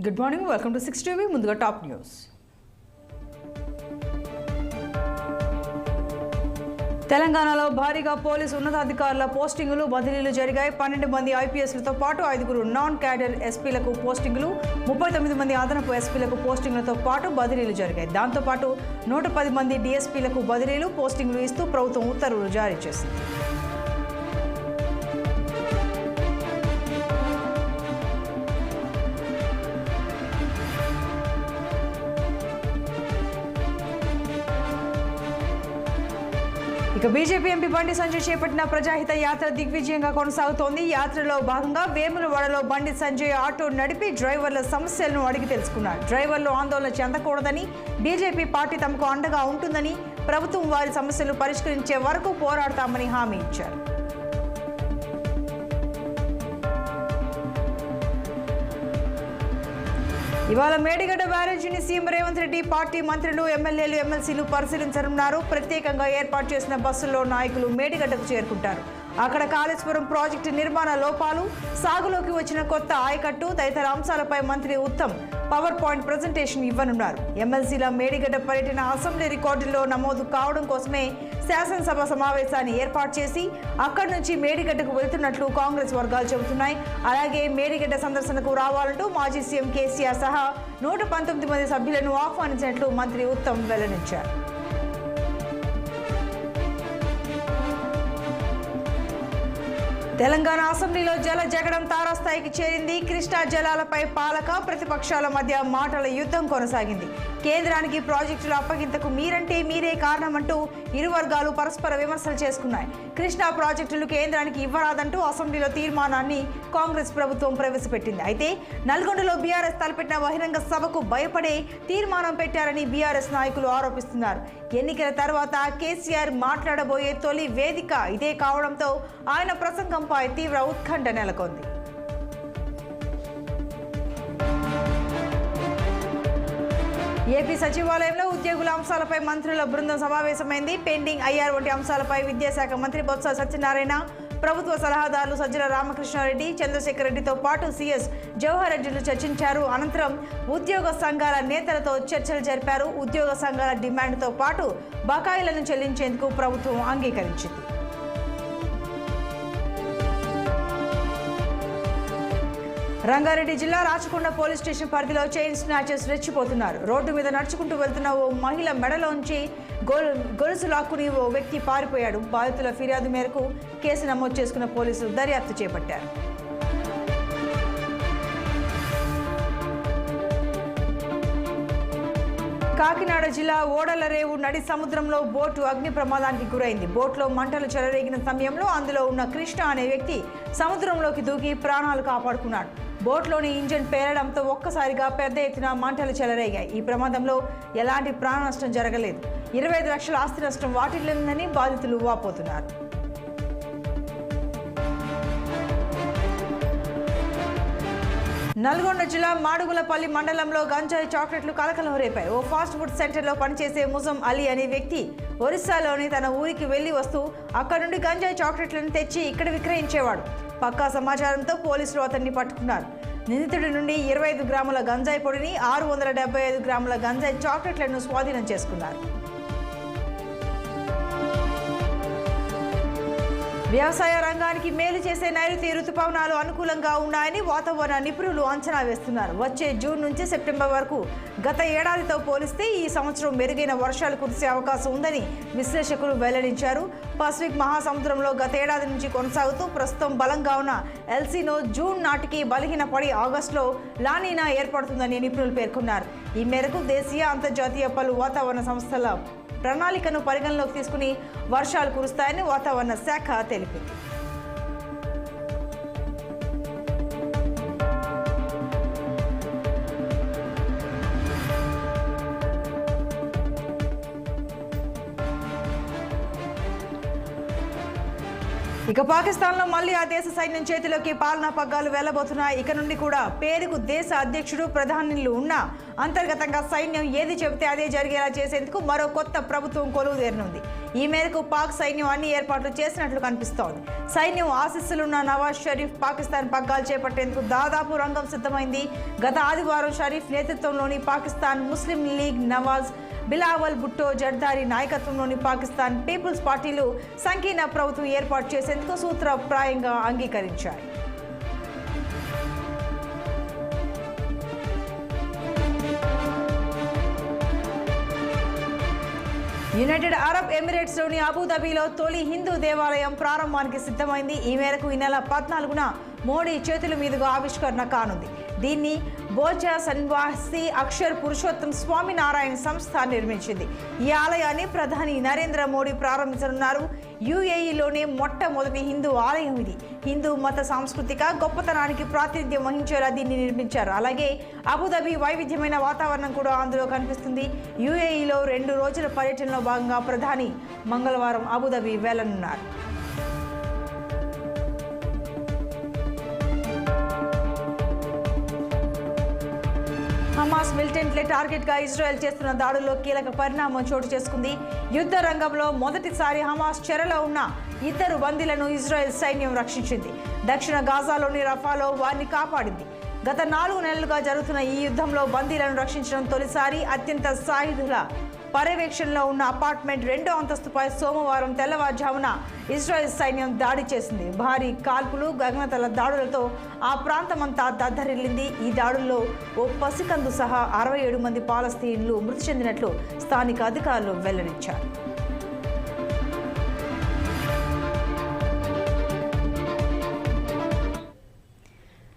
Good morning, welcome to 6 TV. ముందుగా top news. తెలంగాణలో భారీగా పోలీసు ఉన్నతాధికారుల పోస్టింగులు బదిలీలు జరిగాయి. 12 మంది ఐపీఎస్లతో పాటు 5 నాన్ క్యాడర్ ఎస్పీలకు పోస్టింగులు, 39 మంది అదనపు ఎస్పీలకు పోస్టింగులతో పాటు బదిలీలు జరిగాయి. దాంతోపాటు 110 మంది డీఎస్పీలకు బదిలీలు, పోస్టింగులు ఇస్తూ ప్రభుత్వం ఉత్తర్వులు జారీ చేసింది. ఇక బీజేపీ ఎంపీ బండి సంజయ్ చేపట్టిన ప్రజాహిత యాత్ర దిగ్విజయంగా కొనసాగుతోంది. యాత్రలో భాగంగా వేములవాడలో బండి సంజయ్ ఆటో నడిపి డ్రైవర్ల సమస్యలను అడిగి తెలుసుకున్నారు. డ్రైవర్లు ఆందోళన చెందకూడదని, బీజేపీ పార్టీ తమకు అండగా ఉంటుందని, ప్రభుత్వం వారి సమస్యలు పరిష్కరించే వరకు పోరాడతామని హామీ ఇచ్చారు. ఇవాళ మేడిగడ్డ బ్యారేజీని సీఎం రేవంత్ రెడ్డి, పార్టీ మంత్రులు, ఎమ్మెల్యేలు, ఎమ్మెల్సీలు పరిశీలించనున్నారు. ప్రత్యేకంగా ఏర్పాటు చేసిన బస్సుల్లో నాయకులు మేడిగడ్డకు చేరుకుంటారు. అక్కడ కాళేశ్వరం ప్రాజెక్టు నిర్మాణ లోపాలు, సాగులోకి వచ్చిన కొత్త ఆయకట్టు తదితర అంశాలపై మంత్రి ఉత్తమ్ పవర్ పాయింట్ ప్రజెంటేషన్ ఇవ్వనున్నారు. ఎమ్మెల్సీల మేడిగడ్డ పర్యటన అసెంబ్లీ రికార్డుల్లో నమోదు కావడం కోసమే శాసనసభ సమావేశాన్ని ఏర్పాటు చేసి అక్కడి నుంచి మేడిగడ్డకు వెళ్తున్నట్లు కాంగ్రెస్ వర్గాలు చెబుతున్నాయి. అలాగే మేడిగడ్డ సందర్శనకు రావాలంటూ మాజీ సీఎం కేసీఆర్ సహా 119 మంది సభ్యులను ఆహ్వానించినట్లు మంత్రి ఉత్తమ్ వెల్లడించారు. తెలంగాణ అసెంబ్లీలో జల జగడం తారాస్థాయికి చేరింది. కృష్ణా జలాలపై పాలక ప్రతిపక్షాల మధ్య మాటల యుద్ధం కొనసాగింది. కేంద్రానికి ప్రాజెక్టుల అప్పగింతకు మీరంటే మీరే కారణమంటూ ఇరు వర్గాలు పరస్పర విమర్శలు చేసుకున్నాయి. కృష్ణా ప్రాజెక్టులు కేంద్రానికి ఇవ్వరాదంటూ అసెంబ్లీలో తీర్మానాన్ని కాంగ్రెస్ ప్రభుత్వం ప్రవేశపెట్టింది. అయితే నల్గొండలో బీఆర్ఎస్ తలపెట్టిన బహిరంగ సభకు భయపడే తీర్మానం పెట్టారని బీఆర్ఎస్ నాయకులు ఆరోపిస్తున్నారు. ఎన్నికల తర్వాత కేసీఆర్ మాట్లాడబోయే తొలి వేదిక ఇదే కావడంతో ఆయన ప్రసంగంపై తీవ్ర ఉత్కంఠ నెలకొంది. ఏపీ సచివాలయంలో ఉద్యోగుల అంశాలపై మంత్రుల బృందం సమావేశమైంది. పెండింగ్ ఐఆర్ వంటి అంశాలపై విద్యాశాఖ మంత్రి బొత్స సత్యనారాయణ, ప్రభుత్వ సలహాదారులు సజ్జల రామకృష్ణారెడ్డి, చంద్రశేఖర్ రెడ్డితో పాటు సీఎస్ జవహర్ రెడ్డిలు చర్చించారు. అనంతరం ఉద్యోగ సంఘాల నేతలతో చర్చలు జరిపారు. ఉద్యోగ సంఘాల డిమాండ్తో పాటు బకాయిలను చెల్లించేందుకు ప్రభుత్వం అంగీకరించింది. రంగారెడ్డి జిల్లా రాచకొండ పోలీస్ స్టేషన్ పరిధిలో చైన్ స్నాచర్స్ రెచ్చిపోతున్నారు. రోడ్డు మీద నడుచుకుంటూ వెళ్తున్న ఓ మహిళ మెడలోంచి గొలుసు లాక్కుని ఓ వ్యక్తి పారిపోయాడు. బాధితుల ఫిర్యాదు మేరకు కేసు నమోదు చేసుకున్న పోలీసులు దర్యాప్తు చేపట్టారు. కాకినాడ జిల్లా ఓడలరేవు నడి సముద్రంలో బోటు అగ్ని ప్రమాదానికి గురైంది. బోట్లో మంటలు చెలరేగిన సమయంలో అందులో ఉన్న కృష్ణ అనే వ్యక్తి సముద్రంలోకి దూకి ప్రాణాలు కాపాడుకున్నాడు. బోట్లోని ఇంజన్ పేలడంతో ఒక్కసారిగా పెద్ద ఎత్తున మంటలు చెలరేగాయి. ఈ ప్రమాదంలో ఎలాంటి ప్రాణ నష్టం జరగలేదు. 25 లక్షల ఆస్తి నష్టం వాటిల్లిందని బాధితులు వాపోతున్నారు. నల్గొండ జిల్లా మాడుగులపల్లి మండలంలో గంజాయి చాక్లెట్లు కలకలం రేపాయి. ఓ ఫాస్ట్ ఫుడ్ సెంటర్లో పనిచేసే ముజం అలీ అనే వ్యక్తి ఒరిస్సాలోని తన ఊరికి వెళ్లి వస్తూ అక్కడ నుండి గంజాయి చాక్లెట్లను తెచ్చి ఇక్కడ విక్రయించేవాడు. పక్కా సమాచారంతో పోలీసులు అతన్ని పట్టుకున్నారు. నిందితుడి నుండి 25 గ్రాముల గంజాయి పొడిని, 675 గ్రాముల గంజాయి చాక్లెట్లను స్వాధీనం చేసుకున్నారు. వ్యవసాయ రంగానికి మేలు చేసే నైరుతి రుతుపవనాలు అనుకూలంగా ఉన్నాయని వాతావరణ నిపుణులు అంచనా వేస్తున్నారు. వచ్చే జూన్ నుంచి సెప్టెంబర్ వరకు గత ఏడాదితో పోలిస్తే ఈ సంవత్సరం మెరుగైన వర్షాలు కురిసే అవకాశం ఉందని విశ్లేషకులు వెల్లడించారు. పసిఫిక్ మహాసముద్రంలో గత ఏడాది నుంచి కొనసాగుతూ ప్రస్తుతం బలంగా ఉన్న ఎల్సినో జూన్ నాటికి బలహీనపడి ఆగస్టులో లానీనా ఏర్పడుతుందని నిపుణులు పేర్కొన్నారు. ఈ మేరకు దేశీయ, అంతర్జాతీయ పలు వాతావరణ సంస్థల ప్రణాళికను పరిగణలోకి తీసుకుని వర్షాలు కురుస్తాయని వాతావరణ శాఖ తెలిపింది. ఇక పాకిస్తాన్లో మళ్ళీ ఆ దేశ సైన్యం చేతిలోకి పాలనా పగ్గాలు వెళ్లబోతున్నాయి. ఇక నుండి కూడా పేరుకు దేశ అధ్యక్షుడు ప్రధానులు ఉన్న అంతర్గతంగా సైన్యం ఏది చెబితే అదే జరిగేలా చేసేందుకు మరో కొత్త ప్రభుత్వం కొలువుదేరనుంది. ఈ మేరకు పాక్ సైన్యం అన్ని ఏర్పాట్లు చేసినట్లు కనిపిస్తోంది. సైన్యం ఆశీస్సులున్న నవాజ్ షరీఫ్ పాకిస్తాన్ పగ్గాలు చేపట్టేందుకు దాదాపు రంగం సిద్ధమైంది. గత ఆదివారం షరీఫ్ నేతృత్వంలోని పాకిస్తాన్ ముస్లిం లీగ్ నవాజ్ బిలావల్ భుట్టో జర్దారీ నాయకత్వంలోని పాకిస్తాన్ పీపుల్స్ పార్టీలు సంకీర్ణ ప్రభుత్వం ఏర్పాటు చేసేందుకు సూత్రప్రాయంగా అంగీకరించాయి. యునైటెడ్ అరబ్ ఎమిరేట్స్లోని అబుదాబిలో తొలి హిందూ దేవాలయం ప్రారంభానికి సిద్ధమైంది. ఈ మేరకు ఈ నెల 14న మోడీ చేతుల మీదుగా ఆవిష్కరణ కానుంది. దీన్ని బోచా సన్వాసి అక్షర్ పురుషోత్తం స్వామినారాయణ సంస్థ నిర్మించింది. ఈ ఆలయాన్ని ప్రధాని నరేంద్ర మోడీ ప్రారంభించనున్నారు. యుఏఈలోనే మొట్టమొదటి హిందూ ఆలయం ఇది. హిందూ మత సాంస్కృతిక గొప్పతనానికి ప్రాతినిధ్యం వహించేలా దీన్ని నిర్మించారు. అలాగే అబుదాబి వైవిధ్యమైన వాతావరణం కూడా అందులో కనిపిస్తుంది. యుఏఈలో 2 రోజుల పర్యటనలో భాగంగా ప్రధాని మంగళవారం అబుదాబి వెళ్లనున్నారు. హమాస్ మిలిటెంట్లే టార్గెట్గా ఇజ్రాయెల్ చేస్తున్న దాడుల్లో కీలక పరిణామం చోటు చేసుకుంది. యుద్ధ రంగంలో మొదటిసారి హమాస్ చెరలో ఉన్న 2 బందీలను ఇజ్రాయెల్ సైన్యం రక్షించింది. దక్షిణ గాజాలోని రఫాలో వారిని కాపాడింది. గత 4 నెలలుగా జరుగుతున్న ఈ యుద్ధంలో బందీలను రక్షించడం తొలిసారి. అత్యంత సాయుధుల పర్యవేక్షణలో ఉన్న అపార్ట్మెంట్ 2వ అంతస్తుపై సోమవారం తెల్లవారుజామున ఇజ్రాయెల్ సైన్యం దాడి చేసింది. భారీ కాల్పులు, గగనతల దాడులతో ఆ ప్రాంతమంతా దద్దరిల్లింది. ఈ దాడుల్లో ఓ పసికందు సహా 67 మంది పాలస్తీన్లు మృతి చెందినట్లు స్థానిక అధికారులు వెల్లడించారు.